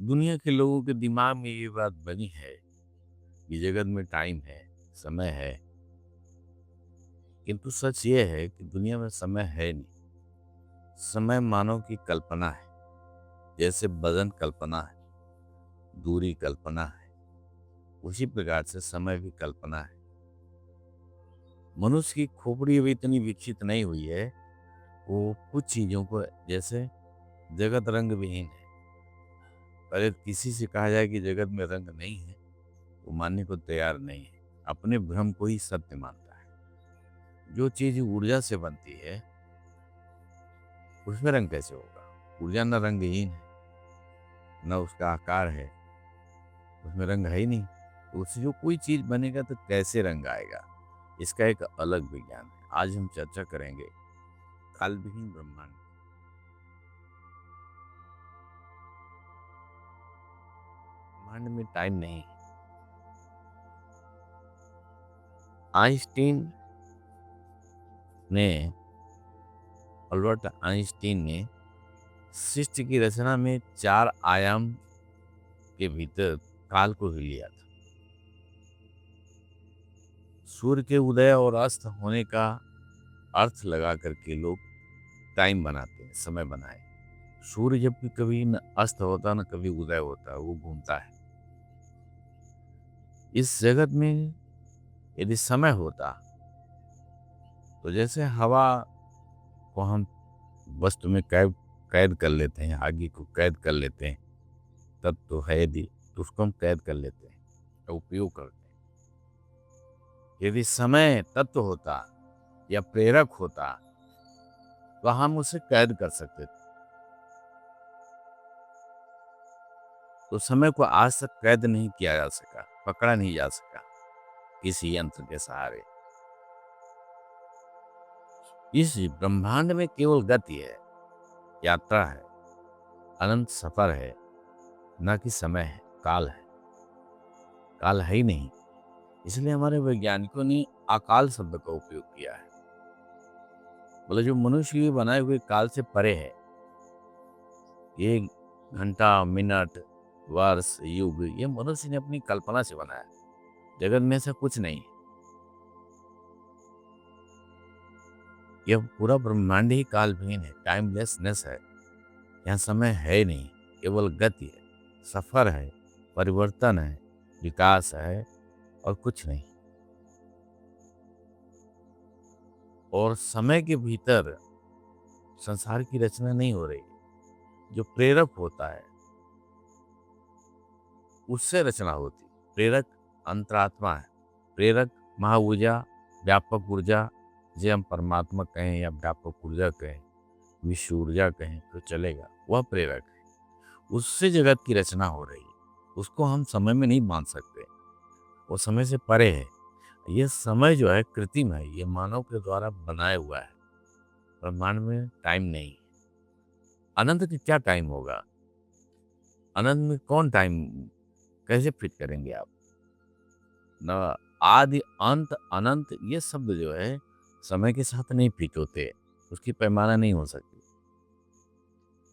दुनिया के लोगों के दिमाग में ये बात बनी है कि जगत में टाइम है, समय है, किंतु सच ये है कि दुनिया में समय है नहीं। समय मानव की कल्पना है, जैसे वजन कल्पना है, दूरी कल्पना है, उसी प्रकार से समय भी कल्पना है। मनुष्य की खोपड़ी अभी इतनी विकसित नहीं हुई है, वो कुछ चीज़ों को जैसे जगत रंग विहीन है। पहले किसी से कहा जाए कि जगत में रंग नहीं है, वो मानने को तैयार नहीं है, अपने भ्रम को ही सत्य मानता है। जो चीज़ ऊर्जा से बनती है, उसमें रंग कैसे होगा? ऊर्जा न रंगहीन है, न उसका आकार है, उसमें रंग है ही नहीं। तो उससे जो कोई चीज़ बनेगा तो कैसे रंग आएगा? इसका एक अलग विज्ञान है। आज हम चर्चा करेंगे कालविहीन ब्रह्मांड। ब्रह्मांड में टाइम नहीं है। आइंस्टीन ने अल्बर्ट आइंस्टीन ने सृष्टि की रचना में 4 आयाम के भीतर काल को ही लिया था। सूर्य के उदय और अस्त होने का अर्थ लगा करके लोग टाइम बनाते हैं, समय बनाए। सूर्य जब भी कभी न अस्त होता न कभी उदय होता, वो घूमता है। इस जगत में यदि समय होता तो जैसे हवा को हम वस्तु में कैद कैद कर लेते हैं, आगे को कैद कर लेते हैं, तब तो है यदि तो उसको हम कैद कर लेते हैं, उपयोग करते हैं। यदि समय तत्व होता या प्रेरक होता तो हम उसे कैद कर सकते थे। तो समय को आज तक कैद नहीं किया जा सका, पकड़ा नहीं जा सका किसी यंत्र के सहारे। इस ब्रह्मांड में केवल गति है, यात्रा है, अनंत सफर है, न कि समय है, काल है। काल है ही नहीं, इसलिए हमारे वैज्ञानिकों ने अकाल शब्द का उपयोग किया है। बोले जो मनुष्य के बनाए हुए काल से परे है। ये घंटा, मिनट, वर्ष, युग ये मनुष्य ने अपनी कल्पना से बनाया। जगत में ऐसा कुछ नहीं है। यह पूरा ब्रह्मांड ही कालविहीन है, टाइमलेसनेस है। यहाँ समय है नहीं, केवल गति है, सफर है, परिवर्तन है, विकास है और कुछ नहीं। और समय के भीतर संसार की रचना नहीं हो रही। जो प्रेरक होता है उससे रचना होती। प्रेरक अंतरात्मा है। प्रेरक महाऊर्जा, व्यापक ऊर्जा, जिसे हम परमात्मा कहें या व्यापक ऊर्जा कहें, विश्व ऊर्जा कहें तो चलेगा, वह प्रेरक है। उससे जगत की रचना हो रही है। उसको हम समय में नहीं बांध सकते, वो समय से परे है। यह समय जो है कृत्रिम है, ये मानव के द्वारा बनाया हुआ है। ब्रह्मांड में टाइम नहीं है। अनंत का क्या टाइम होगा? अनंत में कौन टाइम कैसे फिट करेंगे आप? न आदि अंत अनंत ये शब्द जो है समय के साथ नहीं फिट होते, उसकी पैमाना नहीं हो सकती।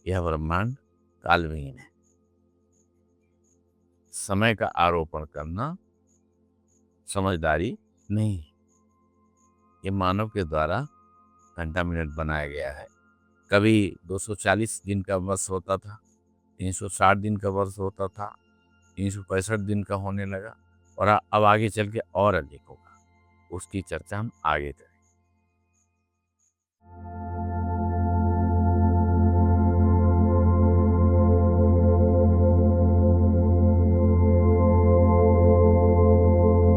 यह ब्रह्मांड कालविहीन है। समय का आरोपण करना समझदारी नहीं है। ये मानव के द्वारा घंटा मिनट बनाया गया है। कभी 240 दिन का वर्ष होता था, 360 दिन का वर्ष होता था, 365 दिन का होने लगा और अब आगे चल के और अधिक होगा। उसकी चर्चा हम आगे करें।